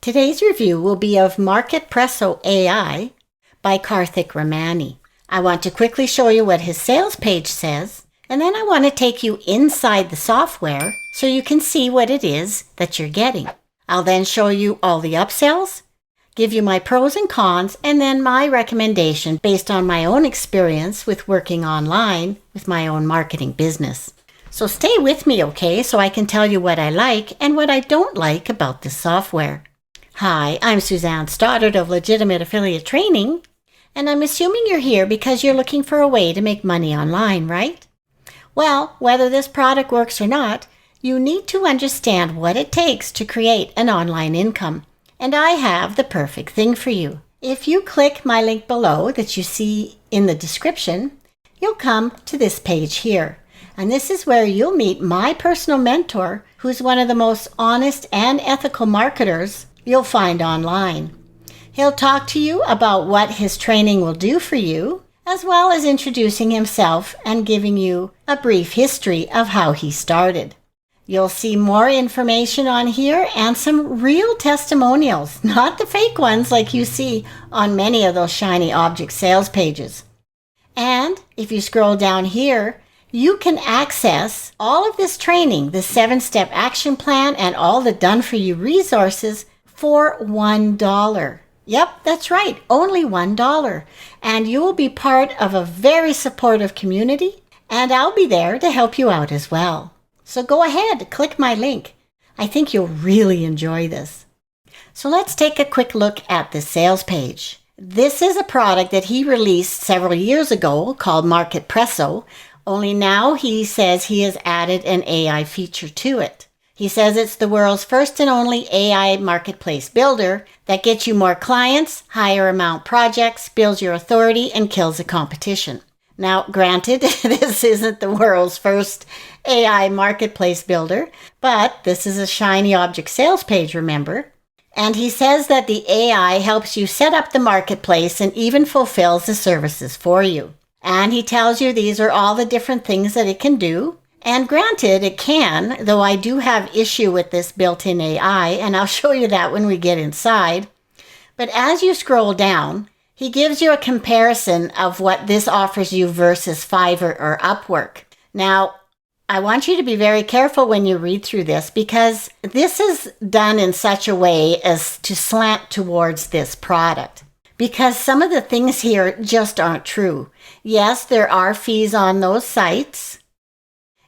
Today's review will be of Marketpresso AI by Karthik Ramani. I want to quickly show you what his sales page says, and then I want to take you inside the software so you can see what it is that you're getting. I'll then show you all the upsells, give you my pros and cons, and then my recommendation based on my own experience with working online with my own marketing business. So stay with me, okay, so I can tell you what I like and what I don't like about this software. Hi, I'm Suzanne Stoddart of Legitimate Affiliate Training, and I'm assuming you're here because you're looking for a way to make money online, right? Well, whether this product works or not, you need to understand what it takes to create an online income, and I have the perfect thing for you. If you click my link below that you see in the description, you'll come to this page here. And this is where you'll meet my personal mentor, who's one of the most honest and ethical marketers you'll find online. He'll talk to you about what his training will do for you, as well as introducing himself and giving you a brief history of how he started. You'll see more information on here and some real testimonials, not the fake ones like you see on many of those shiny object sales pages. And if you scroll down here, you can access all of this training, the 7-step action plan, and all the done-for-you resources for $1. Yep, that's right, only $1. And you will be part of a very supportive community, and I'll be there to help you out as well. So go ahead, click my link. I think you'll really enjoy this. So let's take a quick look at the sales page. This is a product that he released several years ago called Marketpresso, only now he says he has added an AI feature to it. He says it's the world's first and only AI marketplace builder that gets you more clients, higher amount projects, builds your authority, and kills the competition. Now, granted, this isn't the world's first AI marketplace builder, but this is a shiny object sales page, remember? And he says that the AI helps you set up the marketplace and even fulfills the services for you. And he tells you these are all the different things that it can do. And granted, it can, though I do have issue with this built-in AI, and I'll show you that when we get inside. But as you scroll down, he gives you a comparison of what this offers you versus Fiverr or Upwork. Now, I want you to be very careful when you read through this because this is done in such a way as to slant towards this product. Because some of the things here just aren't true. Yes, there are fees on those sites.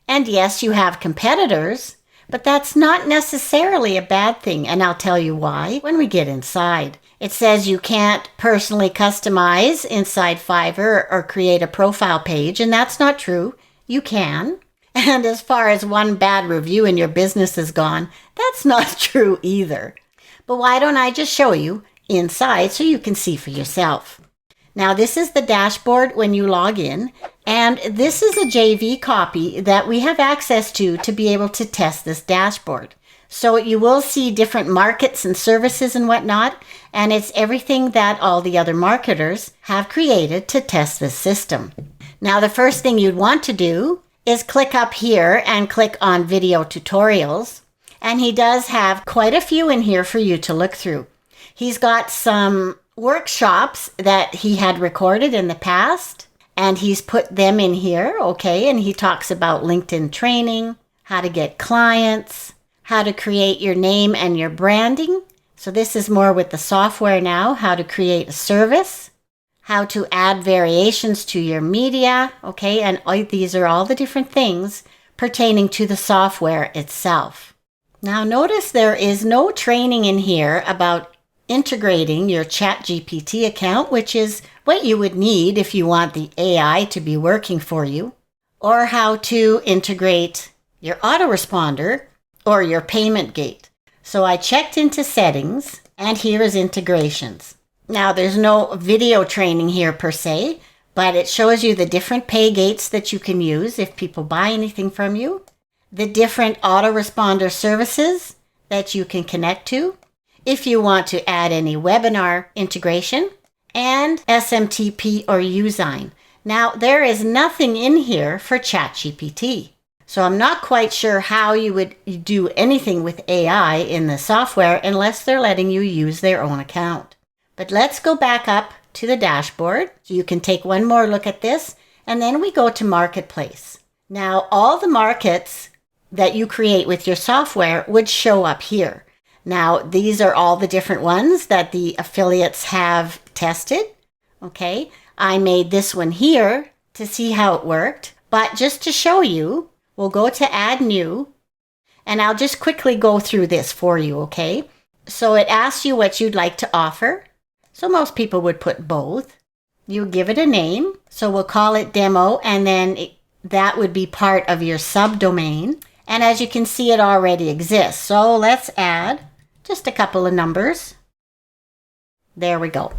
And yes, you have competitors, but that's not necessarily a bad thing, and I'll tell you why when we get inside. It says you can't personally customize inside Fiverr or create a profile page, and that's not true. You can. And as far as one bad review in your business is gone, that's not true either. But why don't I just show you inside so you can see for yourself. Now, this is the dashboard when you log in, and this is a JV copy that we have access to be able to test this dashboard. So you will see different markets and services and whatnot, and it's everything that all the other marketers have created to test this system. Now, the first thing you'd want to do is click up here and click on video tutorials, and he does have quite a few in here for you to look through. He's got some workshops that he had recorded in the past, and he's put them in here, okay? And he talks about LinkedIn training, how to get clients, how to create your name and your branding. So this is more with the software now, how to create a service, how to add variations to your media, okay? And these are all the different things pertaining to the software itself. Now notice there is no training in here about integrating your ChatGPT account, which is what you would need if you want the AI to be working for you, or how to integrate your autoresponder or your payment gate. So I checked into settings, and here is integrations. Now, there's no video training here per se, but it shows you the different pay gates that you can use if people buy anything from you, the different autoresponder services that you can connect to, if you want to add any webinar integration, and SMTP or Usign. Now, there is nothing in here for ChatGPT. So I'm not quite sure how you would do anything with AI in the software unless they're letting you use their own account. But let's go back up to the dashboard so you can take one more look at this, and then we go to Marketplace. Now, all the markets that you create with your software would show up here. Now, these are all the different ones that the affiliates have tested. Okay, I made this one here to see how it worked, but just to show you, we'll go to Add New, and I'll just quickly go through this for you, okay? So it asks you what you'd like to offer. So most people would put both. You give it a name, so we'll call it Demo, and then that would be part of your subdomain. And as you can see, it already exists. So let's add just a couple of numbers. There we go.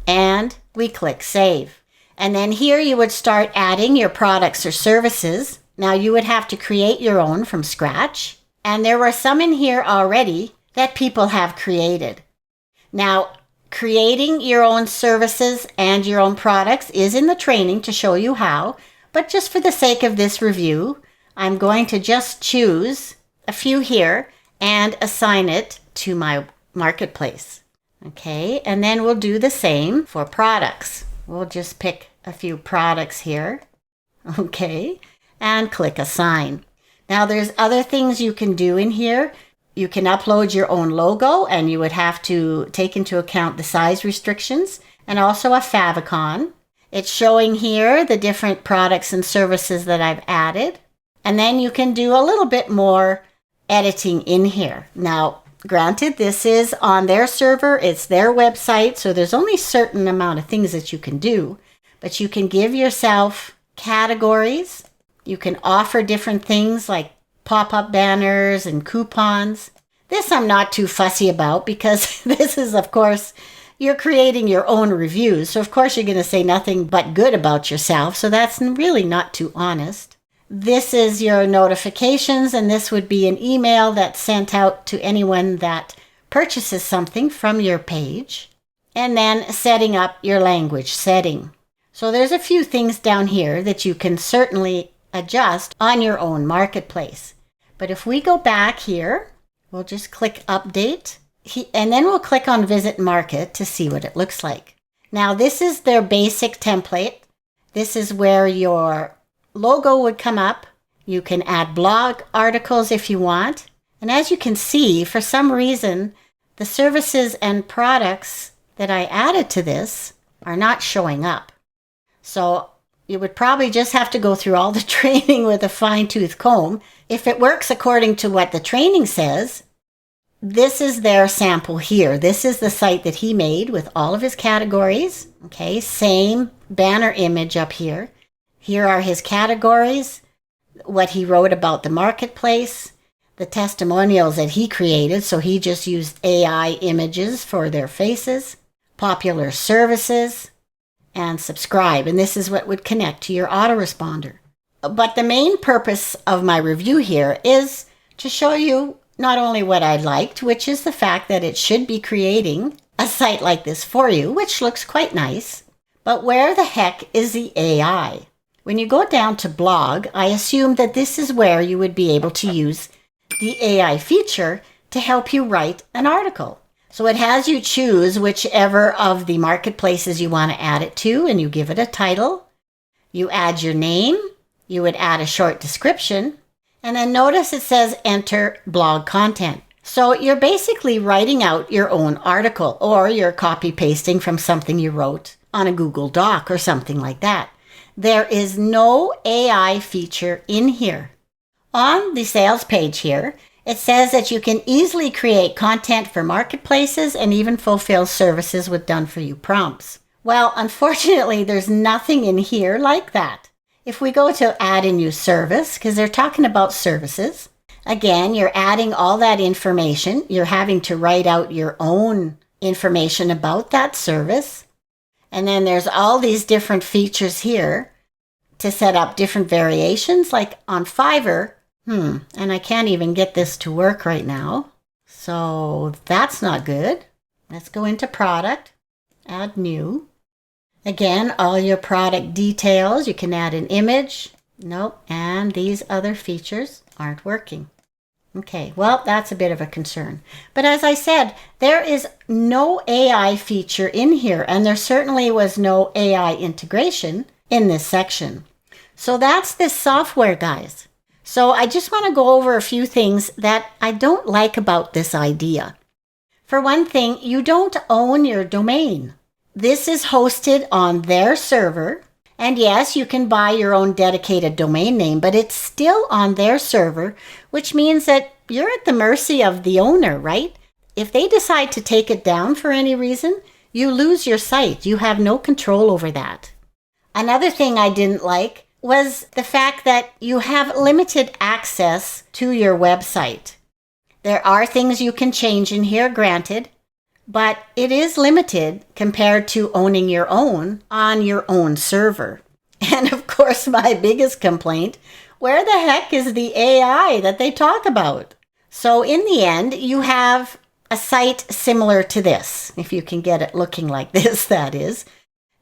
And we click Save. And then here you would start adding your products or services. Now you would have to create your own from scratch. And there were some in here already that people have created. Now, creating your own services and your own products is in the training to show you how. But just for the sake of this review, I'm going to just choose a few here and assign it to my marketplace. Okay, and then we'll do the same for products. We'll just pick a few products here. Okay, and click Assign. Now there's other things you can do in here. You can upload your own logo, and you would have to take into account the size restrictions, and also a favicon. It's showing here the different products and services that I've added. And then you can do a little bit more editing in here. Now, granted, this is on their server, it's their website, so there's only a certain amount of things that you can do. But you can give yourself categories. You can offer different things like pop-up banners and coupons. This I'm not too fussy about because this is, of course, you're creating your own reviews. So, of course, you're going to say nothing but good about yourself. So that's really not too honest. This is your notifications, and this would be an email that's sent out to anyone that purchases something from your page. And then setting up your language setting. So there's a few things down here that you can certainly adjust on your own marketplace. But if we go back here, we'll just click Update, and then we'll click on Visit Market to see what it looks like. Now this is their basic template. This is where your logo would come up. You can add blog articles if you want. And as you can see, for some reason, the services and products that I added to this are not showing up. So you would probably just have to go through all the training with a fine-tooth comb. If it works according to what the training says, this is their sample here. This is the site that he made with all of his categories. Okay, same banner image up here. Here are his categories, what he wrote about the marketplace, the testimonials that he created. So he just used AI images for their faces, popular services, and subscribe. And this is what would connect to your autoresponder. But the main purpose of my review here is to show you not only what I liked, which is the fact that it should be creating a site like this for you, which looks quite nice, but where the heck is the AI? When you go down to blog, I assume that this is where you would be able to use the AI feature to help you write an article. So it has you choose whichever of the marketplaces you want to add it to, and you give it a title. You add your name. You would add a short description. And then notice it says enter blog content. So you're basically writing out your own article, or you're copy pasting from something you wrote on a Google Doc or something like that. There is no AI feature in here. On the sales page here, it says that you can easily create content for marketplaces and even fulfill services with done-for-you prompts. Well, unfortunately, there's nothing in here like that. If we go to add a new service, because they're talking about services, again, you're adding all that information. You're having to write out your own information about that service. And then there's all these different features here to set up different variations, like on Fiverr. And I can't even get this to work right now. So that's not good. Let's go into product, add new. Again, all your product details. You can add an image. Nope, and these other features aren't working. Okay, well, that's a bit of a concern. But as I said, there is no AI feature in here, and there certainly was no AI integration in this section. So that's this software, guys. So I just want to go over a few things that I don't like about this idea. For one thing, you don't own your domain. This is hosted on their server. And yes, you can buy your own dedicated domain name, but it's still on their server, which means that you're at the mercy of the owner, right? If they decide to take it down for any reason, you lose your site. You have no control over that. Another thing I didn't like was the fact that you have limited access to your website. There are things you can change in here, granted, but it is limited compared to owning your own on your own server. And of course, my biggest complaint, where the heck is the AI that they talk about? So in the end, you have a site similar to this, if you can get it looking like this, that is.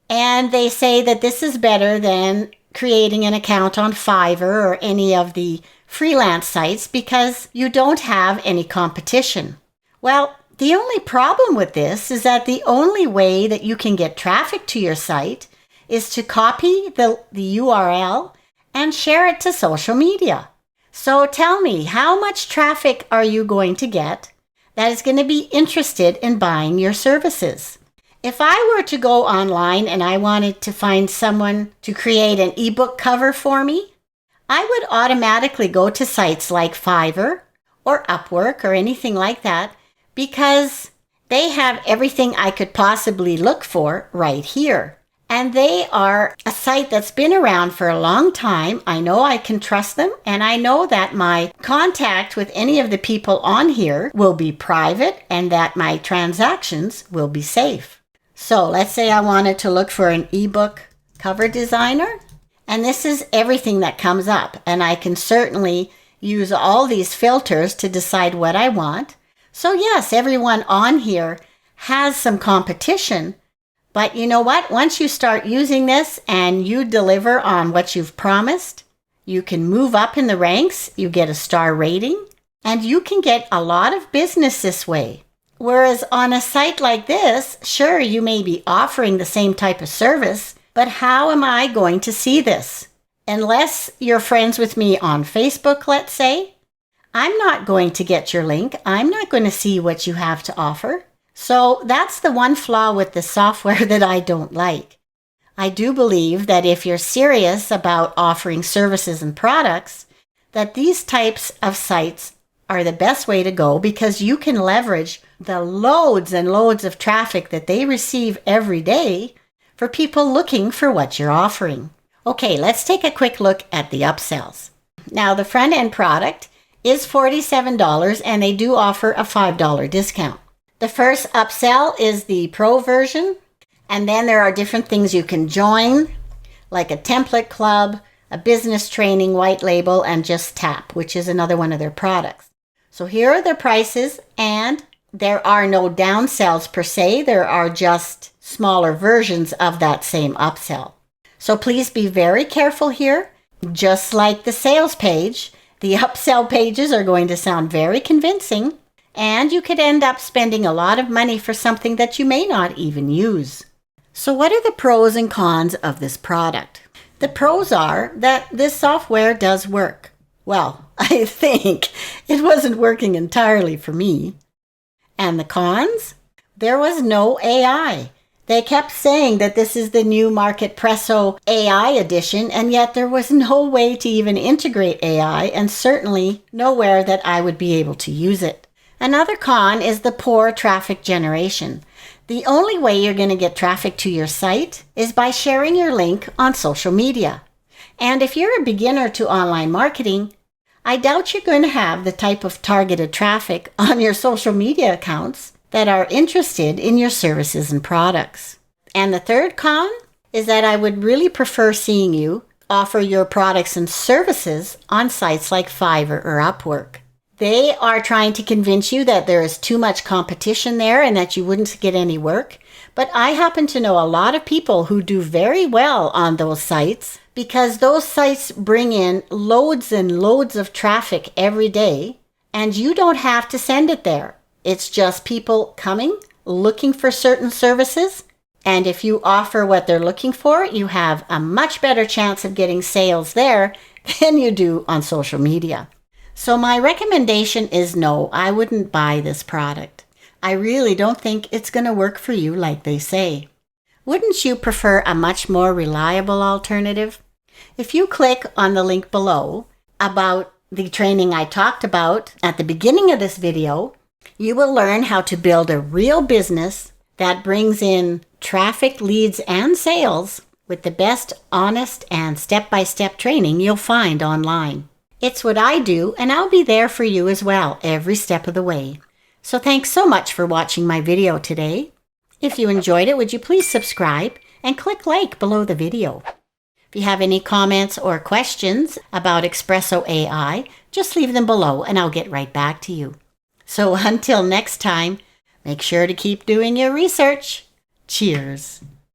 And they say that this is better than creating an account on Fiverr or any of the freelance sites because you don't have any competition. Well, the only problem with this is that the only way that you can get traffic to your site is to copy the URL and share it to social media. So tell me, how much traffic are you going to get that is going to be interested in buying your services? If I were to go online and I wanted to find someone to create an ebook cover for me, I would automatically go to sites like Fiverr or Upwork or anything like that, because they have everything I could possibly look for right here. And they are a site that's been around for a long time. I know I can trust them, and I know that my contact with any of the people on here will be private and that my transactions will be safe. So let's say I wanted to look for an ebook cover designer, and this is everything that comes up. And I can certainly use all these filters to decide what I want. So yes, everyone on here has some competition, but you know what? Once you start using this and you deliver on what you've promised, you can move up in the ranks, you get a star rating, and you can get a lot of business this way. Whereas on a site like this, sure, you may be offering the same type of service, but how am I going to see this? Unless you're friends with me on Facebook, let's say, I'm not going to get your link. I'm not going to see what you have to offer. So that's the one flaw with the software that I don't like. I do believe that if you're serious about offering services and products, that these types of sites are the best way to go, because you can leverage the loads and loads of traffic that they receive every day for people looking for what you're offering. Okay, let's take a quick look at the upsells. Now, the front end product is $47, and they do offer a $5 discount. The first upsell is the Pro version, and then there are different things you can join, like a template club, a business training white label, and Just Tap, which is another one of their products. So here are their prices, and there are no downsells per se. There are just smaller versions of that same upsell. So please be very careful here. Just like the sales page, the upsell pages are going to sound very convincing, and you could end up spending a lot of money for something that you may not even use. So what are the pros and cons of this product? The pros are that this software does work. Well, I think it wasn't working entirely for me. And the cons? There was no AI. They kept saying that this is the new Marketpresso AI edition, and yet there was no way to even integrate AI, and certainly nowhere that I would be able to use it. Another con is the poor traffic generation. The only way you're going to get traffic to your site is by sharing your link on social media. And if you're a beginner to online marketing, I doubt you're going to have the type of targeted traffic on your social media accounts that are interested in your services and products. And the third con is that I would really prefer seeing you offer your products and services on sites like Fiverr or Upwork. They are trying to convince you that there is too much competition there and that you wouldn't get any work. But I happen to know a lot of people who do very well on those sites because those sites bring in loads and loads of traffic every day, and you don't have to send it there. It's just people coming, looking for certain services, and if you offer what they're looking for, you have a much better chance of getting sales there than you do on social media. So my recommendation is no, I wouldn't buy this product. I really don't think it's going to work for you like they say. Wouldn't you prefer a much more reliable alternative? If you click on the link below about the training I talked about at the beginning of this video, you will learn how to build a real business that brings in traffic, leads, and sales with the best, honest, and step-by-step training you'll find online. It's what I do, and I'll be there for you as well every step of the way. So thanks so much for watching my video today. If you enjoyed it, would you please subscribe and click like below the video. If you have any comments or questions about Espresso AI, just leave them below and I'll get right back to you. So until next time, make sure to keep doing your research. Cheers.